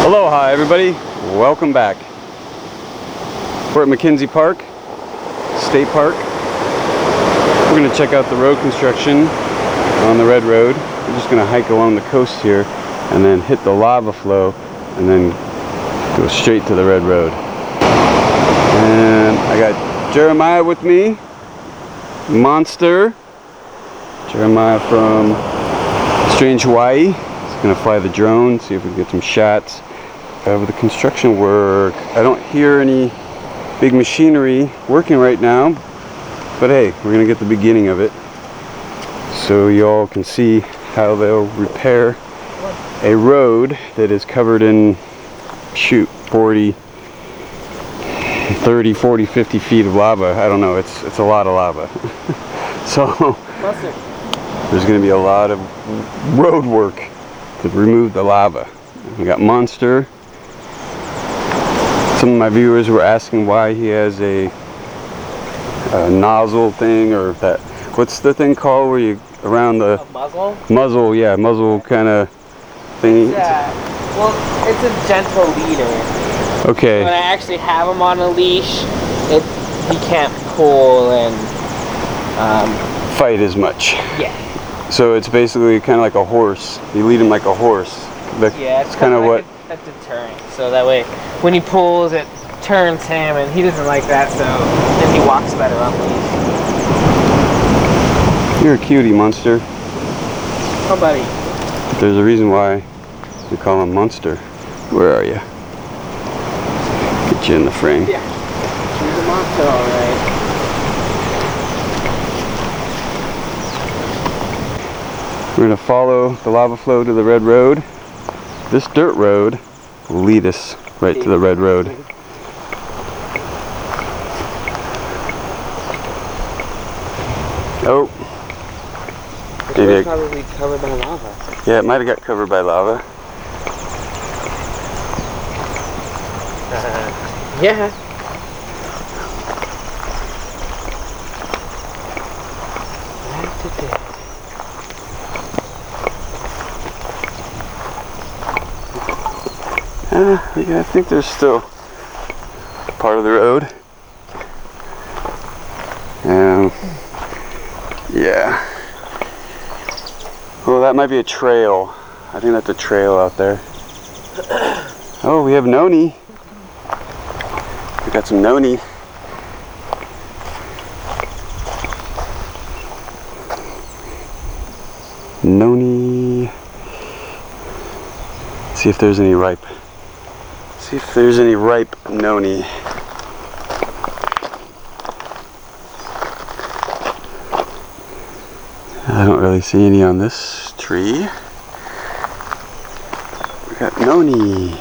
Aloha everybody, welcome back. We're at Mackenzie State Park. We're going to check out the road construction on the red road. We're just going to hike along the coast here and then hit the lava flow and then go straight to the red road. And I got Jeremiah with me, Monster. Jeremiah from Strange Hawaii. He's going to fly the drone, see if we can get some shots of the construction work. I don't hear any big machinery working right now, but hey, we're going to get the beginning of it so y'all can see how they'll repair a road that is covered in 30, 40, 50 feet of lava. I don't know, it's a lot of lava. So there's going to be a lot of road work to remove the lava. We got Monster. Some of my viewers were asking why he has a nozzle thing, or that, what's the thing called where you around the muzzle? Muzzle, yeah, muzzle kind of thing. Well, it's a gentle leader. Okay. When I actually have him on a leash, he can't pull and fight as much. Yeah. So it's basically kind of like a horse. You lead him like a horse. Yeah, it's kind of like a deterrent. So that way, when he pulls, it turns him, and he doesn't like that. So then he walks better on leash. You're a cutie, Monster. Oh, buddy. There's a reason why we call him Monster. Where are you? Get you in the frame. Yeah. He's a monster, all right. We're going to follow the lava flow to the red road. This dirt road will lead us right to the red road. Oh. Maybe it's probably covered by lava. Yeah, it might have got covered by lava. Yeah. Yeah, I think there's still part of the road. Yeah. Well, that might be a trail. I think that's a trail out there. Oh, we have noni. We got some noni. Noni. Let's see if there's any ripe. See if there's any ripe noni. I don't really see any on this tree. We got noni.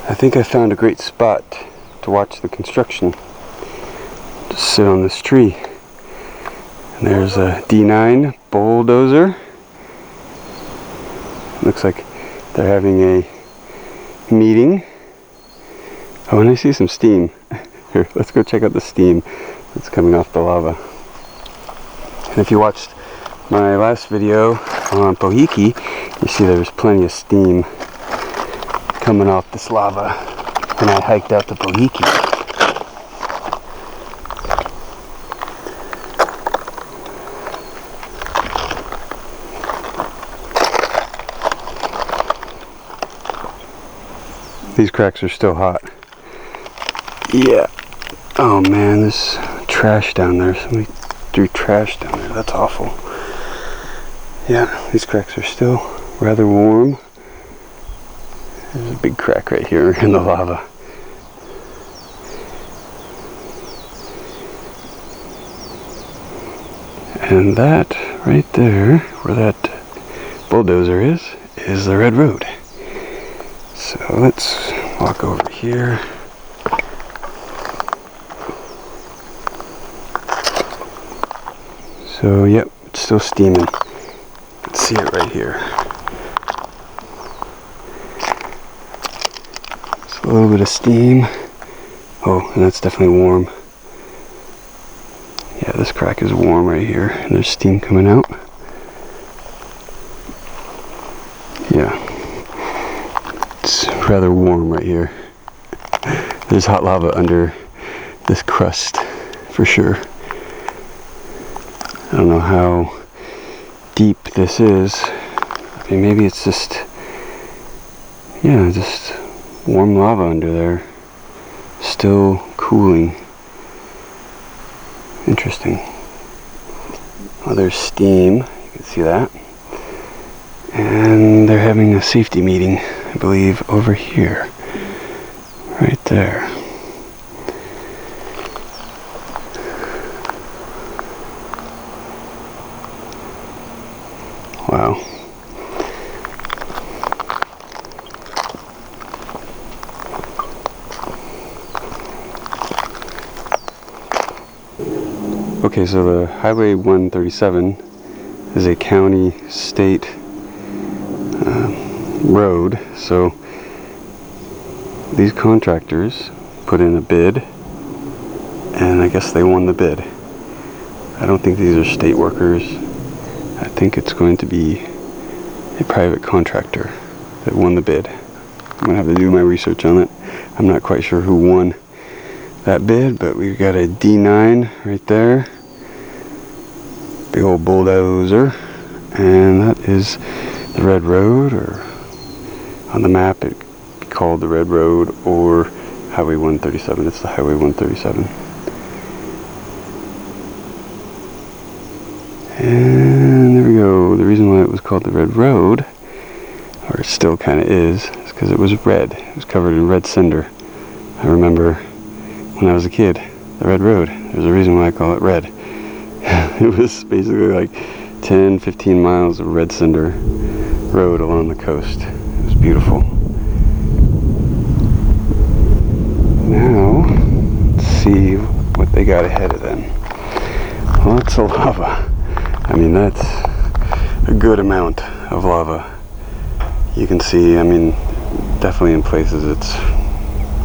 I think I found a great spot to watch the construction. Just sit on this tree. And there's a D9 bulldozer. Looks like they're having a meeting. Oh, and I see some steam. Here, let's go check out the steam that's coming off the lava. And if you watched my last video on Pohoiki, you see there's plenty of steam coming off this lava when I hiked out to Pohoiki. These cracks are still hot. Yeah. Oh man, there's trash down there. Somebody threw trash down there. That's awful. Yeah, these cracks are still rather warm. There's a big crack right here in the lava. And that right there, where that bulldozer is the red road. So let's walk over here. So yep, it's still steaming. Let's see it right here. Just a little bit of steam. Oh, and that's definitely warm. Yeah, Yeah, this crack is warm right here, and there's steam coming out. Yeah, it's rather warm right here. There's hot lava under this crust for sure. I don't know how deep this is. I mean, maybe it's just, yeah, just warm lava under there, still cooling. Interesting. Oh, there's steam, you can see that. And they're having a safety meeting, I believe, over here. Right there. Wow. Okay, so the Highway 137 is a county state road, so these contractors put in a bid, and I guess they won the bid. I don't think these are state workers. I think it's going to be a private contractor that won the bid. I'm going to have to do my research on it. I'm not quite sure who won that bid, but we've got a D9 right there. Big old bulldozer. And that is the Red Road, or on the map it called the Red Road or Highway 137. It's the Highway 137. And there we go. The reason why it was called the Red Road, or it still kind of is because it was red. It was covered in red cinder. I remember when I was a kid, the Red Road. There's a reason why I call it red. It was basically like 10-15 miles of red cinder road along the coast. It was beautiful. Now, let's see what they got ahead of them. Lots of lava. I mean, that's a good amount of lava. You can see, I mean, definitely in places it's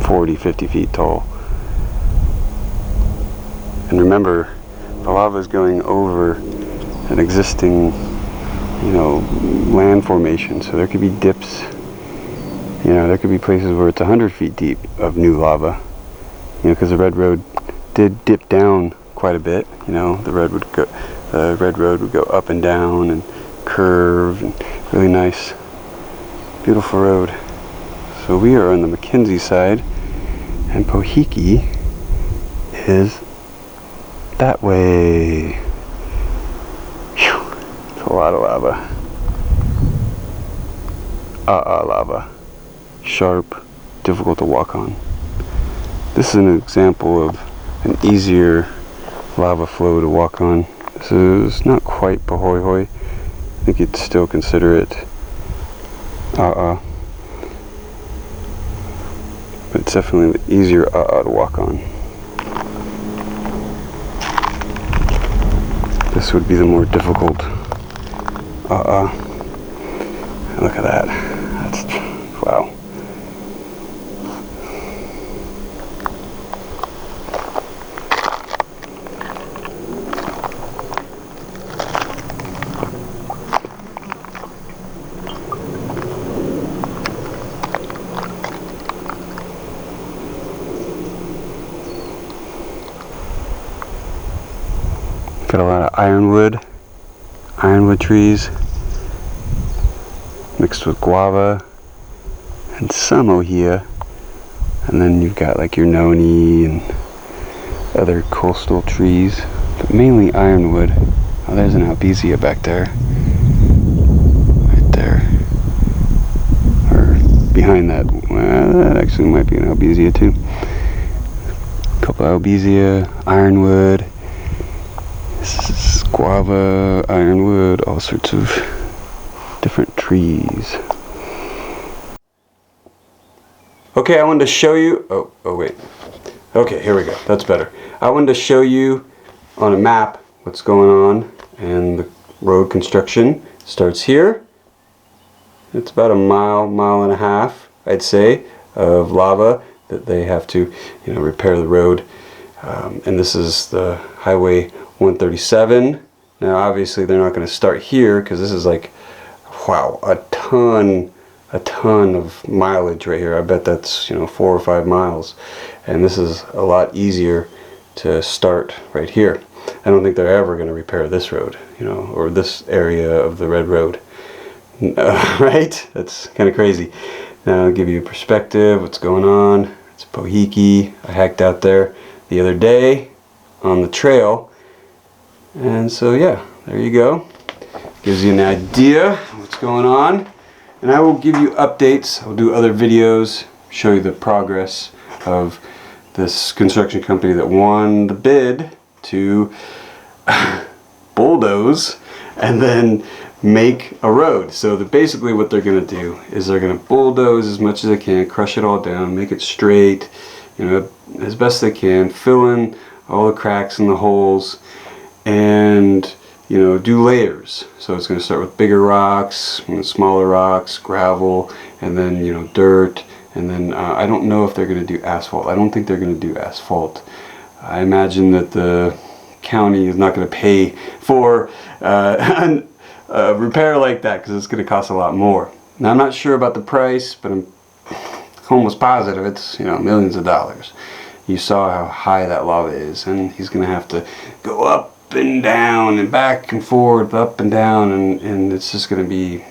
40-50 feet tall. And remember, the lava is going over an existing, you know, land formation. So there could be dips. You know, there could be places where it's 100 feet deep of new lava. You know, because the Red Road did dip down quite a bit. You know, the Red Road would go up and down and curve, and really nice, beautiful road. So we are on the Mackenzie side, and Pohoiki is that way. Whew. It's a lot of lava. Lava. Sharp, difficult to walk on. This is an example of an easier lava flow to walk on. This is not quite Pohoiki. I think you'd still consider it but it's definitely the easier to walk on. This would be the more difficult Look at that. That's, wow. Got a lot of ironwood trees mixed with guava and some ohia, and then you've got like your noni and other coastal trees, but mainly ironwood. Oh, there's an albizia back there, right there, or behind that. Well, that actually might be an albizia too. A couple albizia, ironwood. This is guava, ironwood, all sorts of different trees. Okay, I wanted to show you, oh wait. Okay, here we go, that's better. I wanted to show you on a map what's going on, and the road construction starts here. It's about a mile and a half, I'd say, of lava that they have to, repair the road. And this is the Highway 137. Now obviously they're not going to start here because this is like, wow, a ton of mileage right here. I bet that's, you know, 4 or 5 miles, and this is a lot easier to start right here. I don't think they're ever going to repair this road, you know, or this area of the red road. Right? That's kind of crazy. Now I'll give you a perspective what's going on. It's Pohoiki. I hiked out there the other day on the trail, and so yeah, there you go. Gives you an idea of what's going on, and I will give you updates. I'll do other videos, show you the progress of this construction company that won the bid to bulldoze and then make a road. So basically what they're going to do is they're going to bulldoze as much as they can, crush it all down, make it straight, you know, as best they can, fill in all the cracks and the holes, and, you know, do layers. So it's going to start with bigger rocks, smaller rocks, gravel, and then, you know, dirt, and then I don't know if they're going to do asphalt. I don't think they're going to do asphalt. I imagine that the county is not going to pay for a repair like that because it's going to cost a lot more. Now I'm not sure about the price, but I'm almost positive it's, you know, millions of dollars. You saw how high that lava is, and he's going to have to go up and down and back and forth, up and down, and it's just going to be,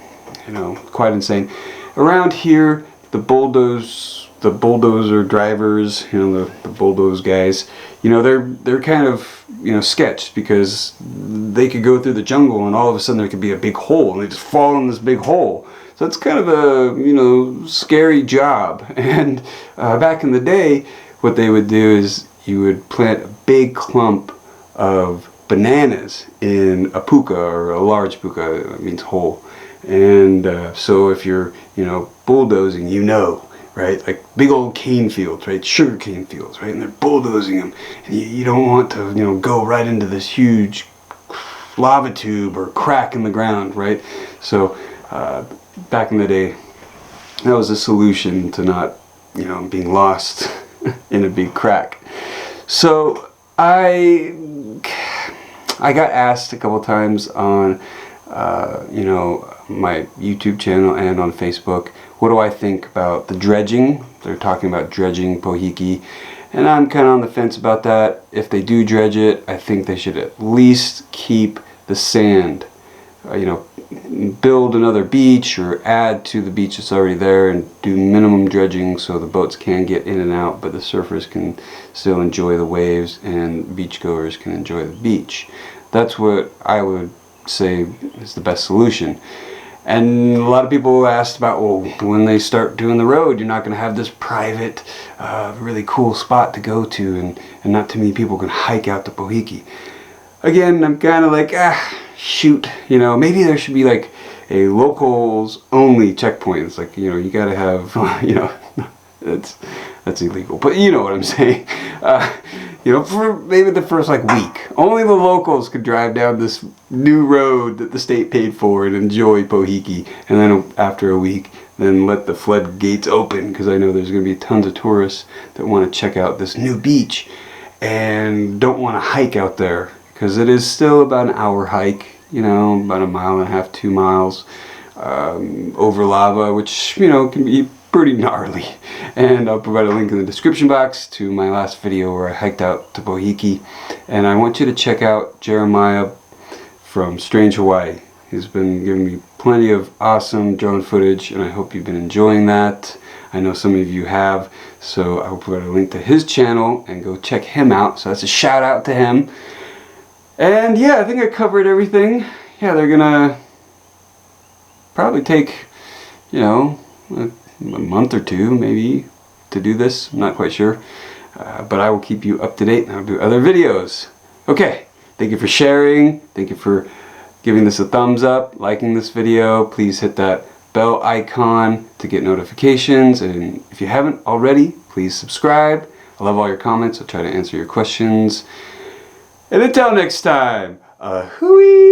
you know, quite insane. Around here, the bulldozer drivers, you know, the bulldoze guys, you know, they're kind of, you know, sketched because they could go through the jungle and all of a sudden there could be a big hole and they just fall in this big hole. So it's kind of a, you know, scary job. And back in the day, what they would do is you would plant a big clump of bananas in a puka, or a large puka, it means hole. And so if you're, you know, bulldozing, you know, right, like big old cane fields, right, sugar cane fields, right, and they're bulldozing them, and you don't want to, you know, go right into this huge lava tube or crack in the ground, right? So back in the day, that was a solution to not, you know, being lost in a big crack. So I got asked a couple times on you know, my YouTube channel and on Facebook, what do I think about the dredging? They're talking about dredging Pohoiki, and I'm kind of on the fence about that. If they do dredge it, I think they should at least keep the sand, you know, build another beach or add to the beach that's already there and do minimum dredging so the boats can get in and out, but the surfers can still enjoy the waves and beachgoers can enjoy the beach. That's what I would say is the best solution. And a lot of people asked about, well, when they start doing the road, you're not going to have this private, really cool spot to go to, and not too many people can hike out to Pohoiki. Again, I'm kind of like, shoot, you know, maybe there should be like a locals only checkpoint. It's like, you know, you got to have, you know, that's illegal, but you know what I'm saying. You know, for maybe the first like week, only the locals could drive down this new road that the state paid for and enjoy Pohoiki, and then after a week, then let the floodgates open, because I know there's going to be tons of tourists that want to check out this new beach and don't want to hike out there, because it is still about an hour hike, you know, about 1.5 miles, 2 miles over lava, which, you know, can be pretty gnarly. And I'll provide a link in the description box to my last video where I hiked out to Pohoiki. And I want you to check out Jeremiah from Strange Hawaii. He's been giving me plenty of awesome drone footage, and I hope you've been enjoying that. I know some of you have, so I will provide a link to his channel and go check him out. So that's a shout out to him. And yeah, I think I covered everything. Yeah, they're gonna probably take, you know, a month or two maybe to do this. I'm not quite sure, but I will keep you up to date, and I'll do other videos. Okay, thank you for sharing, thank you for giving this a thumbs up, liking this video. Please hit that bell icon to get notifications, and if you haven't already, please subscribe. I love all your comments. I'll try to answer your questions, and until next time, hooey!